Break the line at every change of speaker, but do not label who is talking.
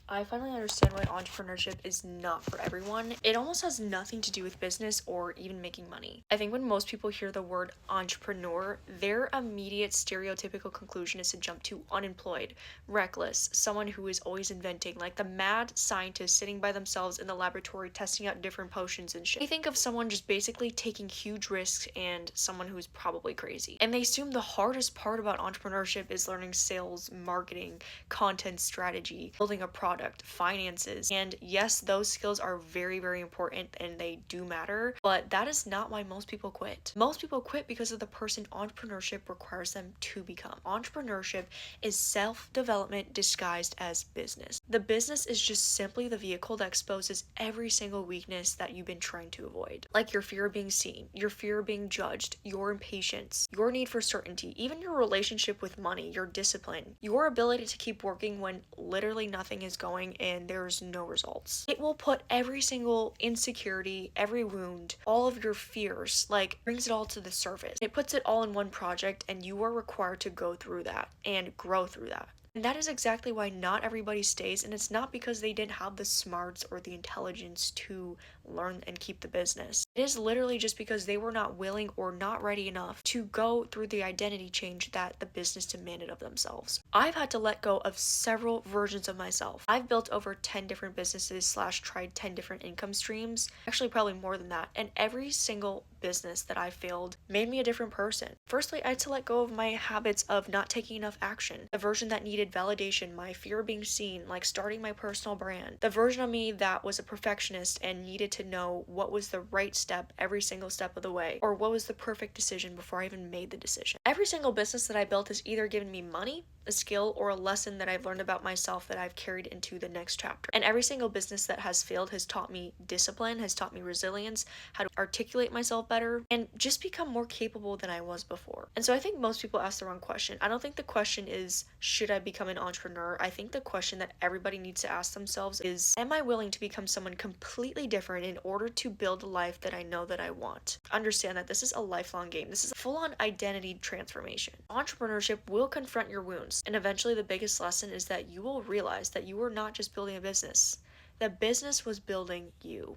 I finally understand why entrepreneurship is not for everyone. It almost has nothing to do with business or even making money. I think when most people hear the word entrepreneur, their immediate stereotypical conclusion is to jump to unemployed, reckless, someone who is always inventing, like the mad scientist sitting by themselves in the laboratory testing out different potions and shit. They think of someone just basically taking huge risks and someone who's probably crazy. And they assume the hardest part about entrepreneurship is learning sales, marketing, content strategy, building a product, finances. And yes, those skills are very, very important and they do matter, but that is not why most people quit. Most people quit because of the person entrepreneurship requires them to become. Entrepreneurship is self-development disguised as business. The business is just simply the vehicle that exposes every single weakness that you've been trying to avoid. Like your fear of being seen, your fear of being judged, your impatience, your need for certainty, even your relationship with money, your discipline, your ability to keep working when literally nothing is going and there's no results. It will put every single insecurity, every wound, all of your fears, like brings it all to the surface. It puts it all in one project and you are required to go through that and grow through that. And that is exactly why not everybody stays, and it's not because they didn't have the smarts or the intelligence to learn and keep the business. It is literally just because they were not willing or not ready enough to go through the identity change that the business demanded of themselves. I've had to let go of several versions of myself. I've built over 10 different businesses slash tried 10 different income streams, actually probably more than that, and every single business that I failed made me a different person. Firstly, I had to let go of my habits of not taking enough action, the version that needed validation, my fear of being seen, like starting my personal brand, the version of me that was a perfectionist and needed to know what was the right step every single step of the way, or what was the perfect decision before I even made the decision. Every single business that I built has either given me money, a skill, or a lesson that I've learned about myself that I've carried into the next chapter. And every single business that has failed has taught me discipline, has taught me resilience, how to articulate myself better, and just become more capable than I was before. And so I think most people ask the wrong question. I don't think the question is, should I become an entrepreneur? I think the question that everybody needs to ask themselves is, am I willing to become someone completely different in order to build a life that I know that I want? Understand that this is a lifelong game. This is a full-on identity transformation. Entrepreneurship will confront your wounds, and eventually the biggest lesson is that you will realize that you are not just building a business. The business was building you.